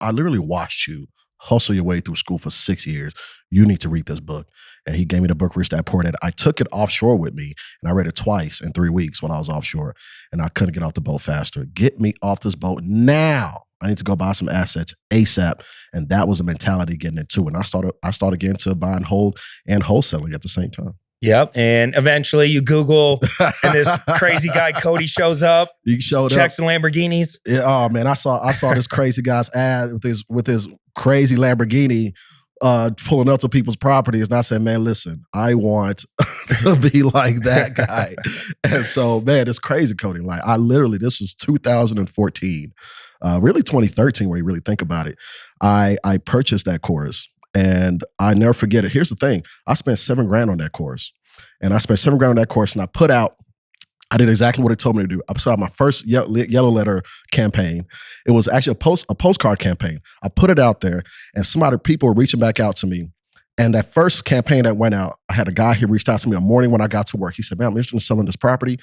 I literally watched you hustle your way through school for 6 years. You need to read this book. And he gave me the book, Rich Dad Poor Dad. I took it offshore with me, and I read it twice in 3 weeks while I was offshore, and I couldn't get off the boat faster. Get me off this boat now. I need to go buy some assets ASAP. And that was the mentality getting into it. And I started getting to buying, hold, and wholesaling at the same time. Yep. And eventually you Google and this crazy guy, Cody, shows up. He showed checks up. the Lamborghinis. Yeah, oh man, I saw this crazy guy's ad with his crazy Lamborghini pulling up to people's properties. And I said, man, listen, I want to be like that guy. And so, man, it's crazy, Cody. Like this was 2014, really 2013 when you really think about it. I purchased that course. And I never forget it. Here's the thing. I spent $7,000 on that course. And I spent $7,000 on that course, and I did exactly what it told me to do. I put out my first yellow letter campaign. It was actually a postcard campaign. I put it out there, and people were reaching back out to me. And that first campaign that went out, I had a guy who reached out to me in the morning when I got to work. He said, man, I'm interested in selling this property.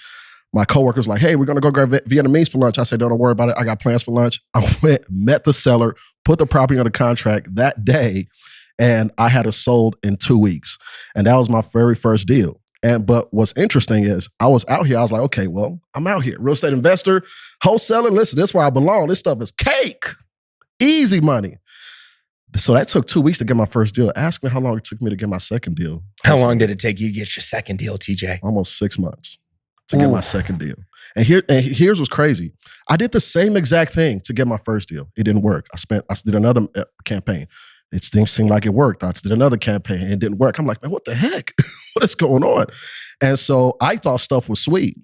My coworker was like, hey, we're going to go grab Vietnamese for lunch. I said, don't worry about it. I got plans for lunch. I went, met the seller, put the property under contract that day, and I had it sold in 2 weeks. And that was my very first deal. But what's interesting is I was out here. I was like, okay, well, I'm out here. Real estate investor, wholesaling. Listen, this is where I belong. This stuff is cake. Easy money. So that took 2 weeks to get my first deal. Ask me how long it took me to get my second deal. How long did it take you to get your second deal, TJ? Almost 6 months to get my second deal. And here's what's crazy. I did the same exact thing to get my first deal. It didn't work. I did another campaign. It seemed like it worked. I did another campaign. It didn't work. I'm like, man, what the heck? What is going on? And so I thought stuff was sweet.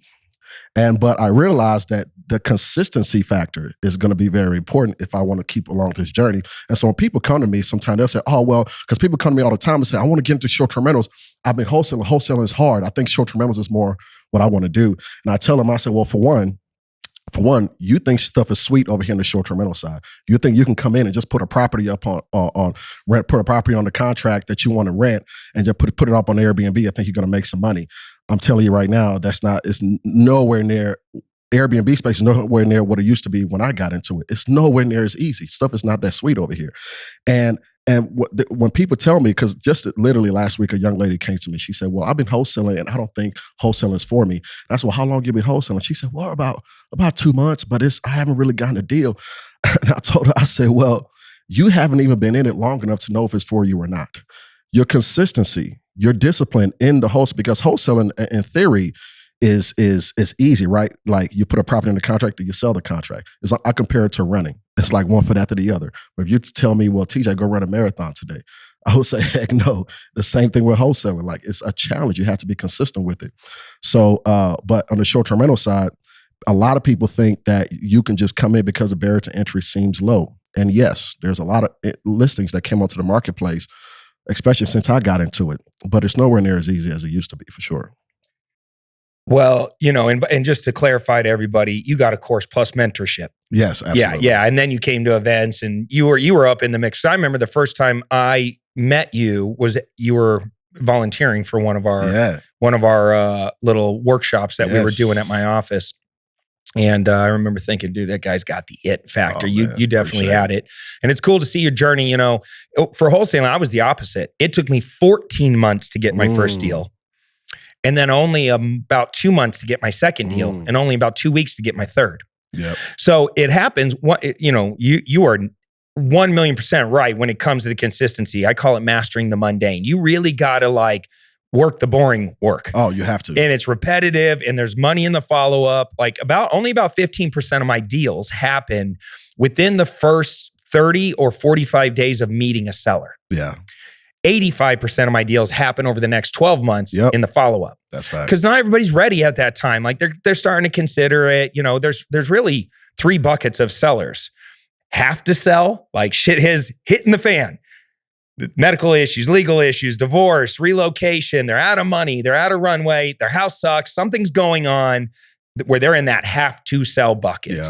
But I realized that the consistency factor is going to be very important if I want to keep along this journey. And so when people come to me, sometimes they'll say, oh, well, because people come to me all the time and say, I want to get into short-term rentals. I've been wholesaling. Wholesaling is hard. I think short-term rentals is more what I want to do. And I tell them, I say, well, for one, you think stuff is sweet over here on the short-term rental side. You think you can come in and just put a property up on rent, put a property on the contract that you want to rent, and just put it up on Airbnb. I think you're going to make some money. I'm telling you right now, it's nowhere near. Airbnb space is nowhere near what it used to be when I got into it. It's nowhere near as easy. Stuff is not that sweet over here. And when people tell me, because just literally last week, a young lady came to me. She said, well, I've been wholesaling and I don't think wholesaling is for me. And I said, well, how long you been wholesaling? She said, well, about 2 months, but I haven't really gotten a deal. And I told her, I said, well, you haven't even been in it long enough to know if it's for you or not. Your consistency, your discipline in the because wholesaling in theory is easy, right? Like you put a property in the contract and you sell the contract. I compare it to running. It's like one foot after the other. But if you tell me, well, TJ, go run a marathon today, I would say, heck no. The same thing with wholesaling. Like it's a challenge. You have to be consistent with it. So, but on the short-term rental side, a lot of people think that you can just come in because the barrier to entry seems low. And yes, there's a lot of listings that came onto the marketplace, especially since I got into it. But it's nowhere near as easy as it used to be, for sure. Well, and just to clarify to everybody, you got a course plus mentorship. Yes, absolutely. Yeah. And then you came to events and you were up in the mix. So I remember the first time I met you you were volunteering for one of our little workshops that we were doing at my office. And I remember thinking, dude, that guy's got the it factor. You definitely had it. And it's cool to see your journey. For wholesaling, I was the opposite. It took me 14 months to get my first deal. And then only about 2 months to get my second deal, and only about 2 weeks to get my third. Yep. So it happens. You are 1,000,000% right when it comes to the consistency. I call it mastering the mundane. You really got to work the boring work. Oh, you have to. And it's repetitive, and there's money in the follow up. Only about 15% of my deals happen within the first 30 or 45 days of meeting a seller. Yeah. 85% of my deals happen over the next 12 months in the follow-up. That's fact. Because not everybody's ready at that time. They're starting to consider it. There's really 3 buckets of sellers. Have to sell, shit is hitting the fan. Medical issues, legal issues, divorce, relocation. They're out of money. They're out of runway. Their house sucks. Something's going on where they're in that have to sell bucket. Yeah.